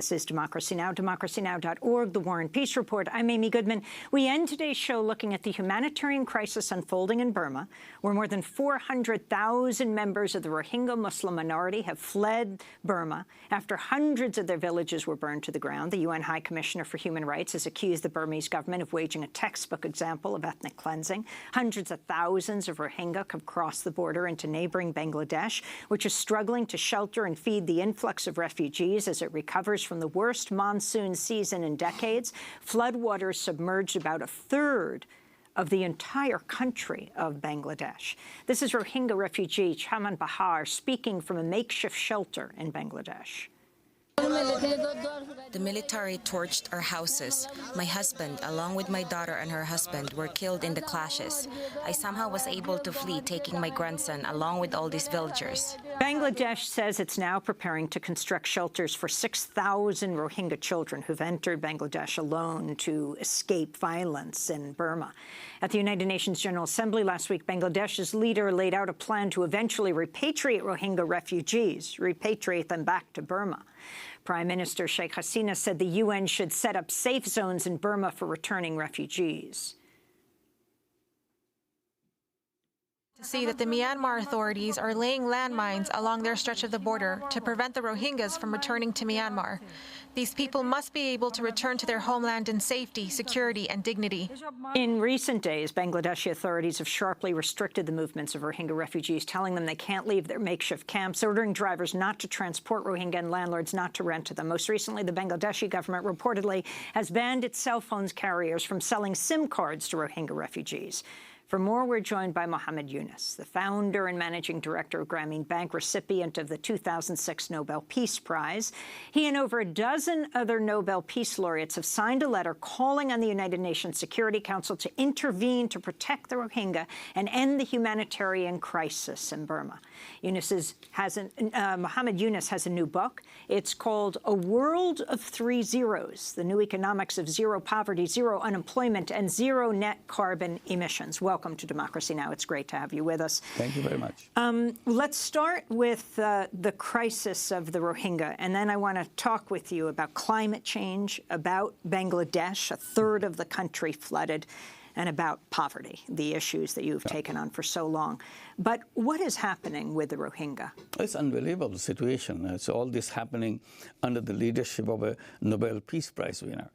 This is Democracy Now!, democracynow.org, The War and Peace Report. I'm Amy Goodman. We end today's show looking at the humanitarian crisis unfolding in Burma, where more than 400,000 members of the Rohingya Muslim minority have fled Burma after hundreds of their villages were burned to the ground. The UN High Commissioner for Human Rights has accused the Burmese government of waging a textbook example of ethnic cleansing. Hundreds of thousands of Rohingya have crossed the border into neighboring Bangladesh, which is struggling to shelter and feed the influx of refugees as it recovers from the worst monsoon season in decades. Floodwaters submerged about a third of the entire country of Bangladesh. This is Rohingya refugee Chaman Bahar speaking from a makeshift shelter in Bangladesh. The military torched our houses. My husband, along with my daughter and her husband, were killed in the clashes. I somehow was able to flee, taking my grandson along with all these villagers. Bangladesh says it's now preparing to construct shelters for 6,000 Rohingya children who've entered Bangladesh alone to escape violence in Burma. At the United Nations General Assembly last week, Bangladesh's leader laid out a plan to eventually repatriate Rohingya refugees, repatriate them back to Burma. Prime Minister Sheikh Hasina said the UN should set up safe zones in Burma for returning refugees. To see that the Myanmar authorities are laying landmines along their stretch of the border to prevent the Rohingyas from returning to Myanmar. These people must be able to return to their homeland in safety, security, and dignity. In recent days, Bangladeshi authorities have sharply restricted the movements of Rohingya refugees, telling them they can't leave their makeshift camps, ordering drivers not to transport Rohingya and landlords not to rent to them. Most recently, the Bangladeshi government reportedly has banned its cell phone carriers from selling SIM cards to Rohingya refugees. For more, we're joined by Mohammed Yunus, the founder and managing director of Grameen Bank, recipient of the 2006 Nobel Peace Prize. He and over a dozen other Nobel Peace Laureates have signed a letter calling on the United Nations Security Council to intervene to protect the Rohingya and end the humanitarian crisis in Burma. Mohammed Yunus has a new book. It's called A World of Three Zeros, the New Economics of Zero Poverty, Zero Unemployment, and Zero Net Carbon Emissions. Welcome to Democracy Now! It's great to have you with us. Thank you very much. Let's start with the crisis of the Rohingya, and then I want to talk with you about climate change, about Bangladesh, a third of the country flooded, and about poverty, the issues that you've taken on for so long. But what is happening with the Rohingya? It's an unbelievable situation. It's all this happening under the leadership of a Nobel Peace Prize winner.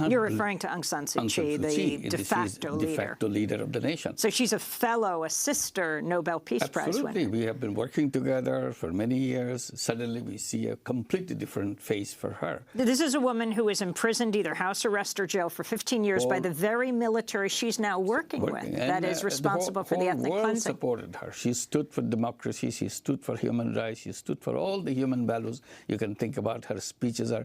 You're referring to Aung San Suu Kyi, the de facto leader of the nation. So she's a fellow, a sister Nobel Peace Prize winner. Absolutely. We have been working together for many years. Suddenly we see a completely different face for her. This is a woman who was imprisoned, either house arrest or jail, for 15 years by the very military she's now working with, that is responsible for the ethnic cleansing. The whole world supported her. She stood for democracy. She stood for human rights. She stood for all the human values. You can think about her speeches are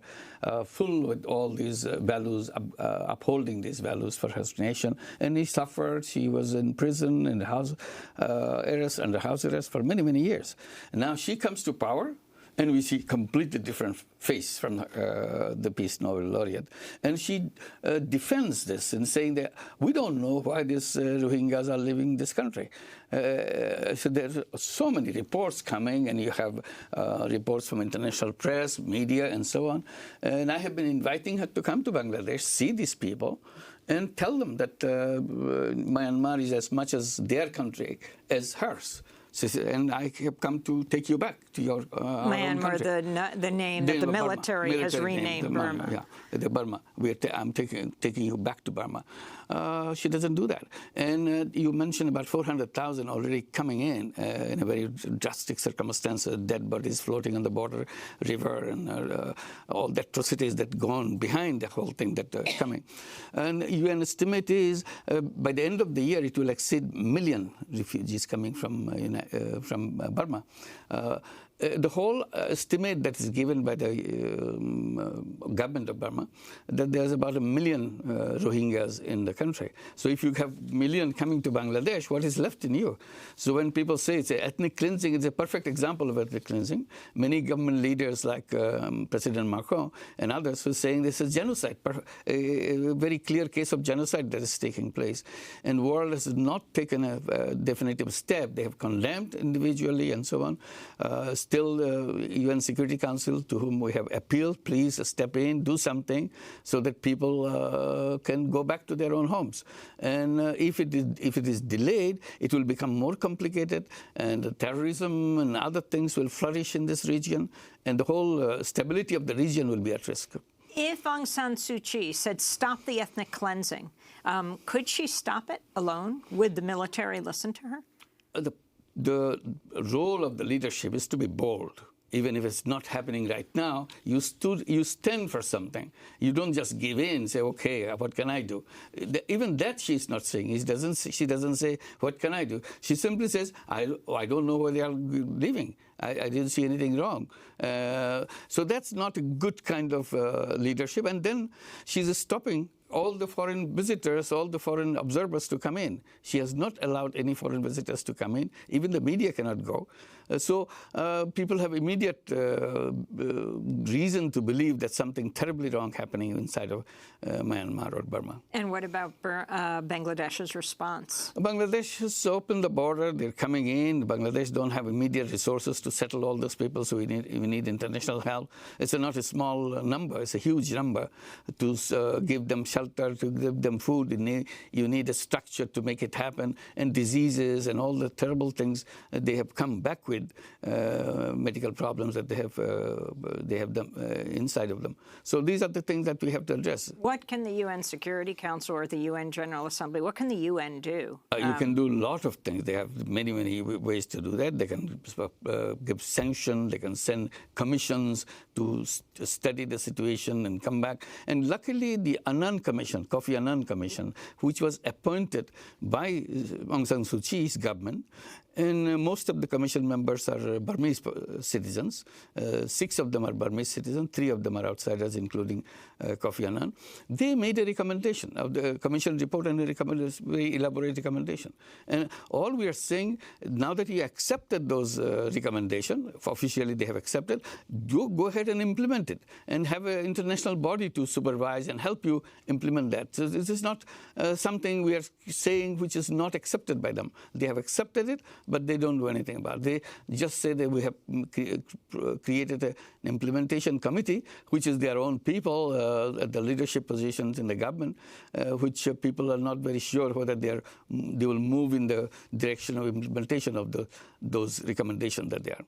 full with all these values, upholding these values for her nation. And he suffered. She was in prison, in the house arrest, under house arrest for many, many years. And now she comes to power, and we see completely different face from the Peace Nobel laureate. And she defends this in saying that we don't know why these Rohingyas are leaving this country. So there's so many reports coming, and you have reports from international press, media, and so on. And I have been inviting her to come to Bangladesh, see these people, and tell them that Myanmar is as much as their country as hers. And I have come to take you back to your Myanmar, the name that the military has renamed Burma. Yeah, the Burma. I'm taking you back to Burma. She doesn't do that. And you mentioned about 400,000 already coming in a very drastic circumstance, dead bodies floating on the border river, and all the atrocities that go on behind the whole thing that are coming. And UN estimate is by the end of the year it will exceed 1 million refugees coming from Burma. The whole estimate that is given by the government of Burma, that there's about 1 million Rohingyas in the country. So if you have 1 million coming to Bangladesh, what is left in you? So when people say it's ethnic cleansing, it's a perfect example of ethnic cleansing. Many government leaders like President Macron and others were saying this is genocide, a very clear case of genocide that is taking place. And the world has not taken a definitive step. They have condemned individually and so on. still UN Security Council, to whom we have appealed, please step in, do something so that people can go back to their own homes. And if it is delayed, it will become more complicated, and terrorism and other things will flourish in this region, and the whole stability of the region will be at risk. If Aung San Suu Kyi said stop the ethnic cleansing, could she stop it alone? Would the military listen to her? The role of the leadership is to be bold. Even if it's not happening right now, you stand for something. You don't just give in, say, okay, what can I do? Even that she's not saying. She doesn't say, what can I do? She simply says, I don't know where they are living. I didn't see anything wrong. So that's not a good kind of leadership. And then she's stopping all the foreign visitors, all the foreign observers to come in. She has not allowed any foreign visitors to come in. Even the media cannot go. So people have immediate reason to believe that something terribly wrong happening inside of Myanmar or Burma. And what about Bangladesh's response? Bangladesh has opened the border. They're coming in. Bangladesh don't have immediate resources to settle all those people, so we need international help. It's not a small number. It's a huge number. To give them shelter, to give them food, you need a structure to make it happen, and diseases and all the terrible things that they have come back with, medical problems that they have them inside of them. So these are the things that we have to address. What can the UN Security Council or the UN General Assembly, what can the UN do? You can do a lot of things. They have many, many ways to do that. They can give sanctions. They can send commissions to study the situation and come back. And luckily, the Annan Commission, Kofi Annan Commission, which was appointed by Aung San Suu Kyi's government, and most of the commission members are Burmese citizens. 6 of them are Burmese citizens, 3 of them are outsiders, including Kofi Annan. They made a recommendation of the commission report, and a very elaborate recommendation. And all we are saying, now that you accepted those recommendations, officially they have accepted, go ahead and implement it, and have an international body to supervise and help you implement that. So this is not something we are saying which is not accepted by them. They have accepted it, but they don't do anything about it. They just say that we have created an implementation committee, which is their own people at the leadership positions in the government, which people are not very sure whether they will move in the direction of implementation of those recommendations that they are.